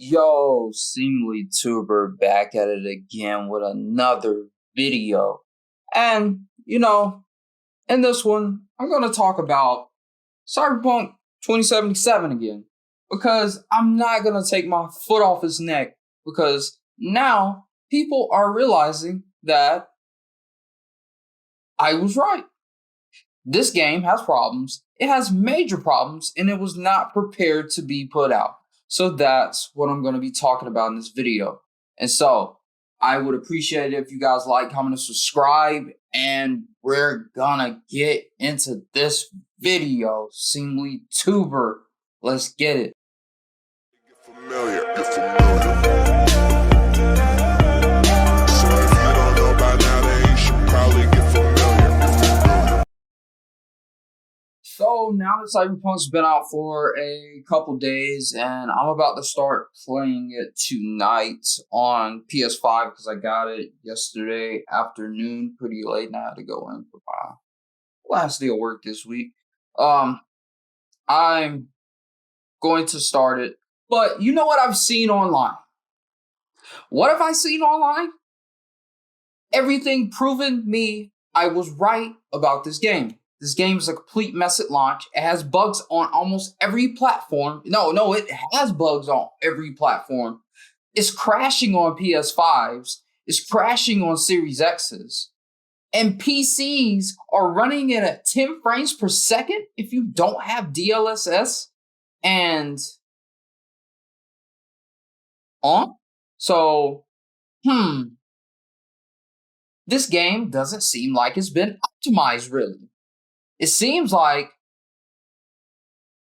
Yo, Seemlytuber back at it again with another video. And, in this one, I'm going to talk about Cyberpunk 2077 again. Because I'm not going to take my foot off his neck. Because now people are realizing that I was right. This game has problems. It has major problems, and it was not prepared to be put out. So that's what I'm going to be talking about in this video. And so I would appreciate it if you guys like, comment, and subscribe. And we're gonna get into this video. Seemlytuber, let's get it. Get familiar. So if you don't know by now, then you should probably get familiar. So now that Cyberpunk's been out for a couple days, and I'm about to start playing it tonight on PS5 because I got it yesterday afternoon, pretty late, and I had to go in for my last day of work this week. I'm going to start it, but you know what I've seen online? What have I seen online? Everything proving me I was right about this game. This game is a complete mess at launch. It has bugs on almost every platform. No, it has bugs on every platform. It's crashing on PS5s. It's crashing on Series X's. And PCs are running it at 10 frames per second if you don't have DLSS and on. So, this game doesn't seem like it's been optimized really. It seems like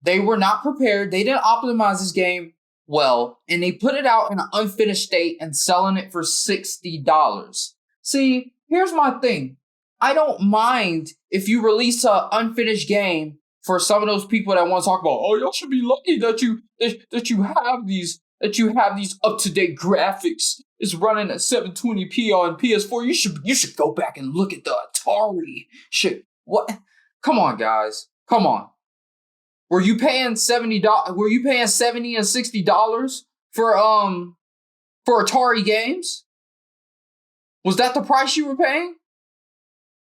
they were not prepared. They didn't optimize this game well, and they put it out in an unfinished state and selling it for $60. See, here's my thing. I don't mind if you release an unfinished game for some of those people that want to talk about, oh, y'all should be lucky that you have these up-to-date graphics. It's running at 720p on PS4. You should go back and look at the Atari shit. What? Come on, guys. Come on. Were you paying $70? Were you paying $70 and $60 for Atari games? Was that the price you were paying?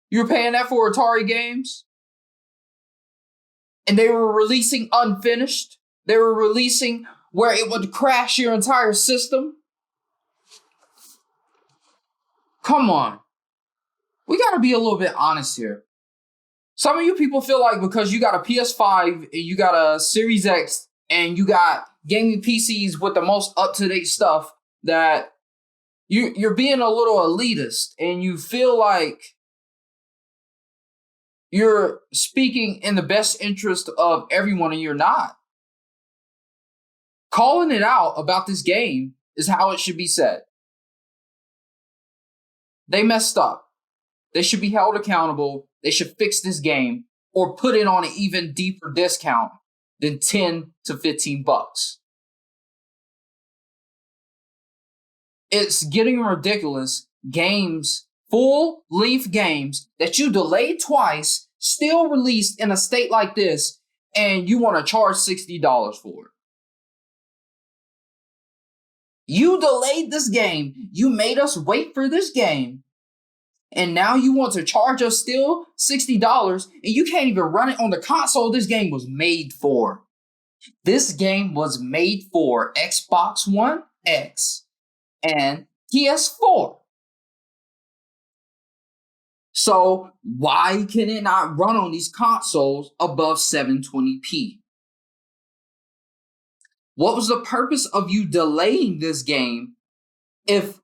You were paying that for Atari games? And they were releasing unfinished? They were releasing where it would crash your entire system? Come on. We gotta be a little bit honest here. Some of you people feel like because you got a PS5 and you got a Series X and you got gaming PCs with the most up-to-date stuff that you're being a little elitist and you feel like you're speaking in the best interest of everyone and you're not. Calling it out about this game is how it should be said. They messed up. They should be held accountable. They should fix this game or put it on an even deeper discount than 10 to 15 bucks. It's getting ridiculous. Games, full-length games that you delayed twice, still released in a state like this, and you want to charge $60 for it. You delayed this game. You made us wait for this game. And now you want to charge us still $60 and you can't even run it on the console this game was made for. This game was made for Xbox One X and PS4. So why can it not run on these consoles above 720p? What was the purpose of you delaying this game if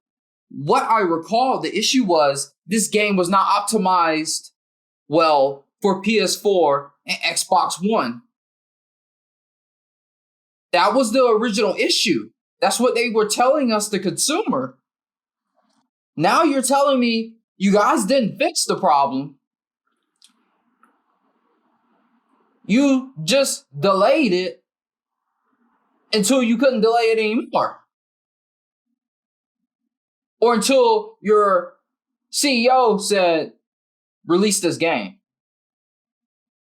what I recall, the issue was this game was not optimized well for PS4 and Xbox One? That was the original issue. That's what they were telling us, the consumer. Now you're telling me you guys didn't fix the problem. You just delayed it until you couldn't delay it anymore. Or until your CEO said, release this game.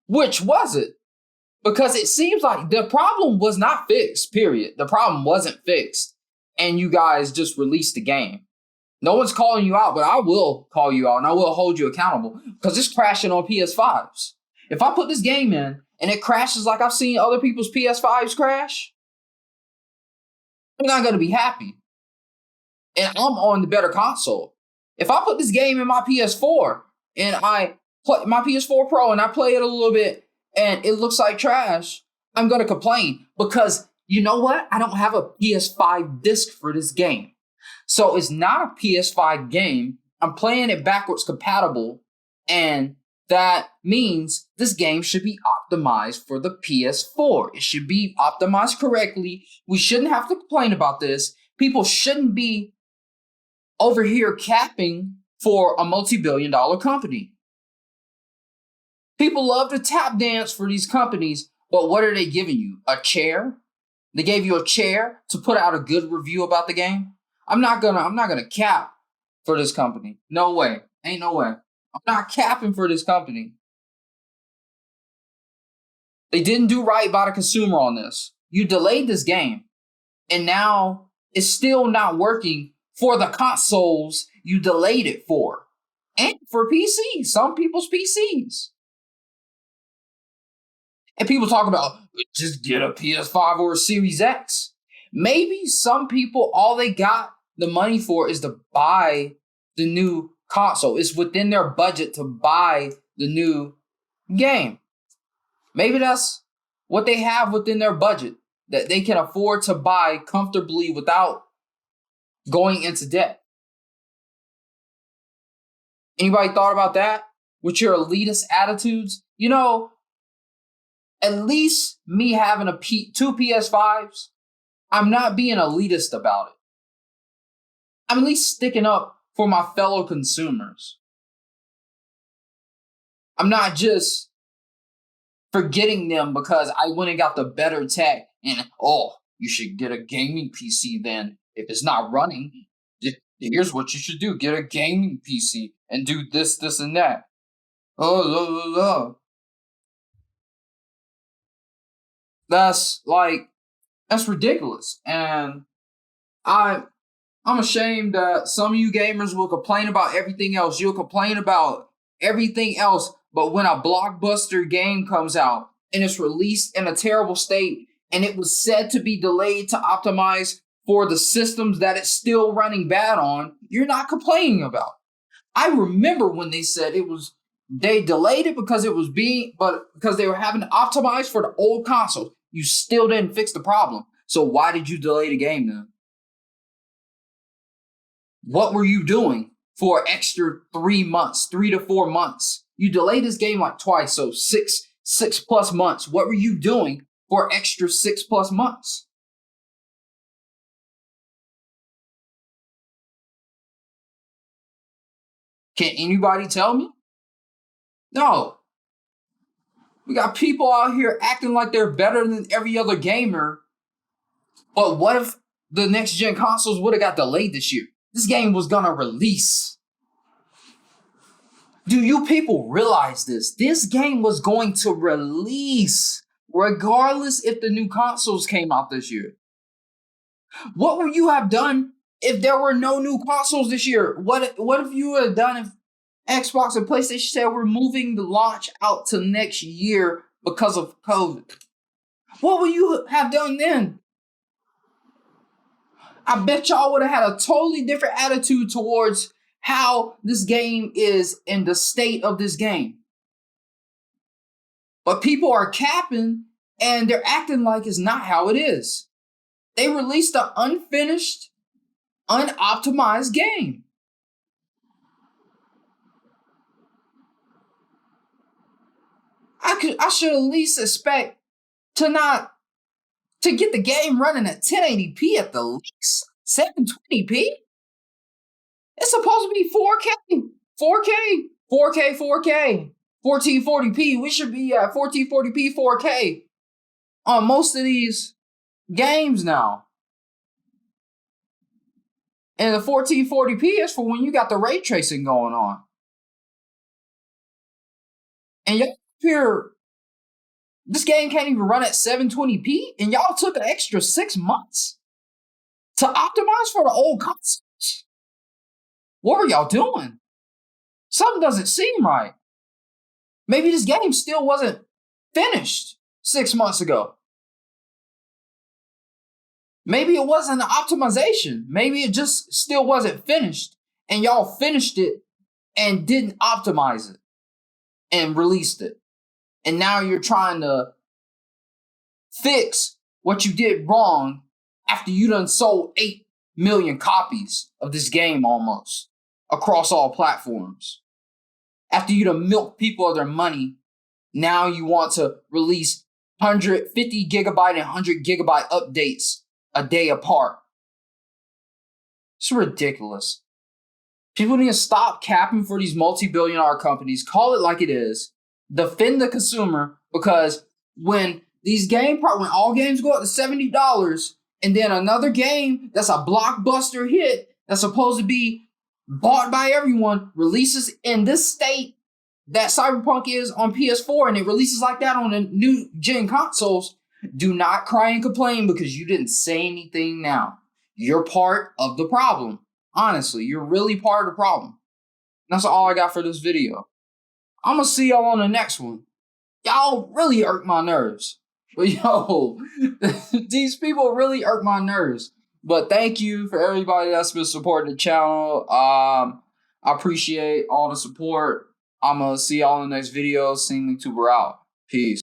Which was it? Because it seems like the problem was not fixed, period. The problem wasn't fixed. And you guys just released the game. No one's calling you out, but I will call you out and I will hold you accountable because it's crashing on PS5s. If I put this game in and it crashes like I've seen other people's PS5s crash, I'm not going to be happy. And I'm on the better console. If I put this game in my PS4 and I play my PS4 Pro and I play it a little bit and it looks like trash, I'm going to complain because you know what? I don't have a PS5 disc for this game. So it's not a PS5 game. I'm playing it backwards compatible, and that means this game should be optimized for the PS4. It should be optimized correctly. We shouldn't have to complain about this. People shouldn't be over here capping for a multi-billion-dollar company. People love to tap dance for these companies, but what are they giving you? A chair? They gave you a chair to put out a good review about the game? I'm not gonna cap for this company. No way. Ain't no way. I'm not capping for this company. They didn't do right by the consumer on this. You delayed this game, and now it's still not working for the consoles you delayed it for. And for PCs, some people's PCs. And people talk about just get a PS5 or a Series X. Maybe some people, all they got the money for is to buy the new console. It's within their budget to buy the new game. Maybe that's what they have within their budget that they can afford to buy comfortably without going into debt. Anybody thought about that with your elitist attitudes? You know, at least me having two PS5s, I'm not being elitist about it. I'm at least sticking up for my fellow consumers. I'm not just forgetting them because I went and got the better tech and, oh, you should get a gaming PC then. If it's not running, here's what you should do. Get a gaming PC and do this, this, and that. That's ridiculous. And I'm ashamed that some of you gamers will complain about everything else. You'll complain about everything else, but when a blockbuster game comes out and it's released in a terrible state and it was said to be delayed to optimize for the systems that it's still running bad on, you're not complaining about. I remember when they said they delayed it because because they were having to optimize for the old console. You still didn't fix the problem. So why did you delay the game then? What were you doing for extra 3 months, 3 to 4 months? You delayed this game like twice, so six plus months. What were you doing for extra 6+ months? Can anybody tell me? No. We got people out here acting like they're better than every other gamer. But what if the next gen consoles would have got delayed this year? This game was gonna release. Do you people realize this? This game was going to release regardless if the new consoles came out this year. What would you have done if there were no new consoles this year? What if you would have done if Xbox and PlayStation said we're moving the launch out to next year because of COVID? What would you have done then? I bet y'all would have had a totally different attitude towards how this game is and the state of this game. But people are capping and they're acting like it's not how it is. They released an unfinished, unoptimized game. I should at least expect to get the game running at 1080p at the least. 720p? It's supposed to be 4K. 1440p. We should be at 1440p 4K on most of these games now. And the 1440p is for when you got the ray tracing going on. And you're here This game can't even run at 720p, and y'all took an extra 6 months to optimize for the old consoles. What were y'all doing? Something doesn't seem right. Maybe this game still wasn't finished 6 months ago. Maybe it wasn't an optimization. Maybe it just still wasn't finished, and y'all finished it and didn't optimize it and released it. And now you're trying to fix what you did wrong after you done sold 8 million copies of this game almost across all platforms. After you done milked people of their money, now you want to release 150 gigabyte and 100 gigabyte updates a day apart. It's ridiculous. People need to stop capping for these multi-billion-dollar companies. Call it like it is. Defend the consumer, because when all games go up to $70, and then another game that's a blockbuster hit that's supposed to be bought by everyone releases in this state that Cyberpunk is on PS4, and it releases like that on the new gen consoles, do not cry and complain because you didn't say anything now. You're part of the problem. Honestly, you're really part of the problem. That's all I got for this video. I'm going to see y'all on the next one. Y'all really irk my nerves. But yo, these people really irk my nerves. But thank you for everybody that's been supporting the channel. I appreciate all the support. I'm going to see y'all in the next video. Seemlytuber out. Peace.